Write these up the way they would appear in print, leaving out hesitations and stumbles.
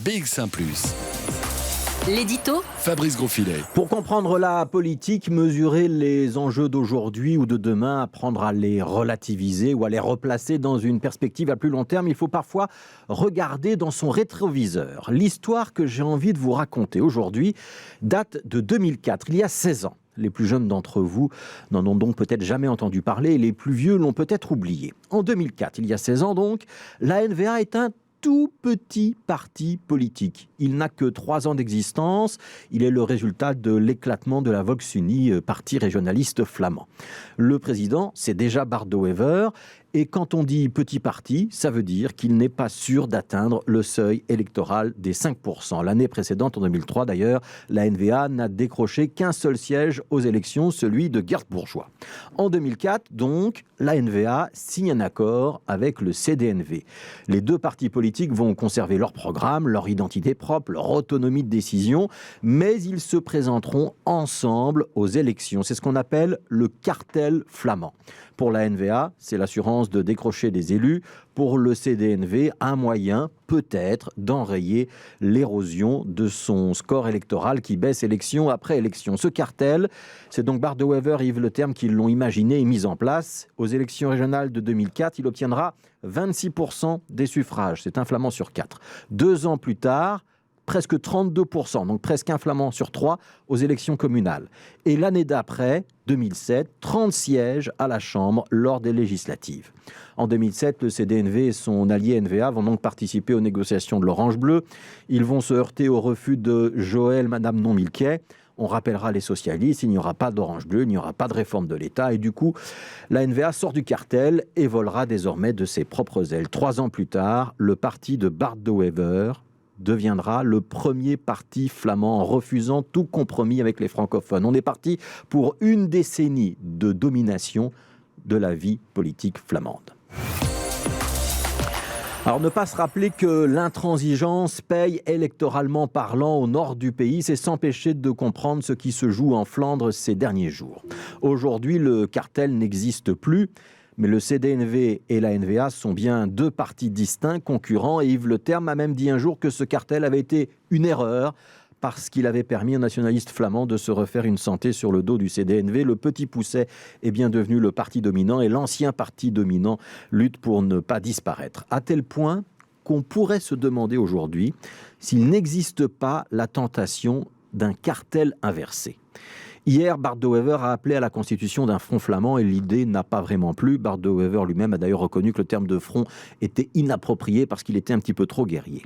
BX1 +. L'édito Fabrice Grosfilet. Pour comprendre la politique, mesurer les enjeux d'aujourd'hui ou de demain, apprendre à les relativiser ou à les replacer dans une perspective à plus long terme, il faut parfois regarder dans son rétroviseur. L'histoire que j'ai envie de vous raconter aujourd'hui date de 2004, il y a 16 ans. Les plus jeunes d'entre vous n'en ont donc peut-être jamais entendu parler et les plus vieux l'ont peut-être oublié. En 2004, il y a 16 ans donc, la NVA est un tout petit parti politique. Il n'a que 3 ans d'existence. Il est le résultat de l'éclatement de la Volksunie, parti régionaliste flamand. Le président, c'est déjà Bart De Wever. Et quand on dit petit parti, ça veut dire qu'il n'est pas sûr d'atteindre le seuil électoral des 5%. L'année précédente, en 2003 d'ailleurs, la NVA n'a décroché qu'un seul siège aux élections, celui de Geert Bourgeois. En 2004, donc, la NVA signe un accord avec le CD&V. Les deux partis politiques vont conserver leur programme, leur identité propre, leur autonomie de décision, mais ils se présenteront ensemble aux élections. C'est ce qu'on appelle le cartel flamand. Pour la NVA, c'est l'assurance de décrocher des élus. Pour le CD&V, un moyen peut-être d'enrayer l'érosion de son score électoral qui baisse élection après élection. Ce cartel, c'est donc Bart De Wever et Yves Leterme qui l'ont imaginé et mis en place. Aux élections régionales de 2004, il obtiendra 26% des suffrages. C'est un flamand sur 4. 2 ans plus tard, presque 32%, donc presque un flamand sur 3 aux élections communales. Et l'année d'après, 2007, 30 sièges à la Chambre lors des législatives. En 2007, le CD&V et son allié NVA vont donc participer aux négociations de l'Orange Bleu. Ils vont se heurter au refus de Joël Madame Non-Milquet. On rappellera les socialistes, il n'y aura pas d'Orange Bleu, il n'y aura pas de réforme de l'État. Et du coup, la NVA sort du cartel et volera désormais de ses propres ailes. 3 ans plus tard, le parti de Bart De Wever deviendra le premier parti flamand en refusant tout compromis avec les francophones. On est parti pour une décennie de domination de la vie politique flamande. Alors ne pas se rappeler que l'intransigeance paye électoralement parlant au nord du pays, c'est s'empêcher de comprendre ce qui se joue en Flandre ces derniers jours. Aujourd'hui, le cartel n'existe plus. Mais le CD&V et la NVA sont bien 2 partis distincts, concurrents, et Yves Leterme a même dit un jour que ce cartel avait été une erreur parce qu'il avait permis aux nationalistes flamands de se refaire une santé sur le dos du CD&V. Le Petit Pousset est bien devenu le parti dominant et l'ancien parti dominant lutte pour ne pas disparaître. À tel point qu'on pourrait se demander aujourd'hui s'il n'existe pas la tentation d'un cartel inversé. Hier, Bart De Wever a appelé à la constitution d'un front flamand et l'idée n'a pas vraiment plu. Bart De Wever lui-même a d'ailleurs reconnu que le terme de front était inapproprié parce qu'il était un petit peu trop guerrier.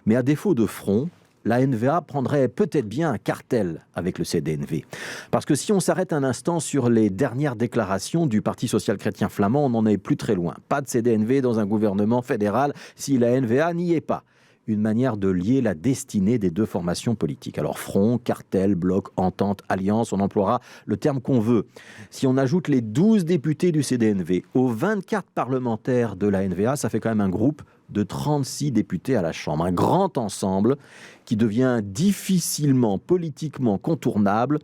Mais à défaut de front, la NVA prendrait peut-être bien un cartel avec le CD&V. Parce que si on s'arrête un instant sur les dernières déclarations du Parti social-chrétien flamand, on n'en est plus très loin. Pas de CD&V dans un gouvernement fédéral si la NVA n'y est pas. Une manière de lier la destinée des 2 formations politiques. Alors front, cartel, bloc, entente, alliance, on emploiera le terme qu'on veut. Si on ajoute les 12 députés du CD&V aux 24 parlementaires de la NVA, ça fait quand même un groupe de 36 députés à la Chambre. Un grand ensemble qui devient difficilement politiquement contournable,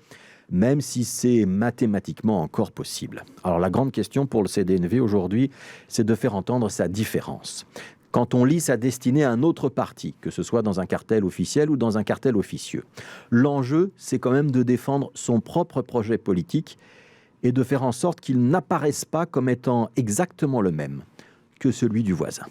même si c'est mathématiquement encore possible. Alors la grande question pour le CD&V aujourd'hui, c'est de faire entendre sa différence. Quand on lie sa destinée à un autre parti, que ce soit dans un cartel officiel ou dans un cartel officieux. L'enjeu, c'est quand même de défendre son propre projet politique et de faire en sorte qu'il n'apparaisse pas comme étant exactement le même que celui du voisin.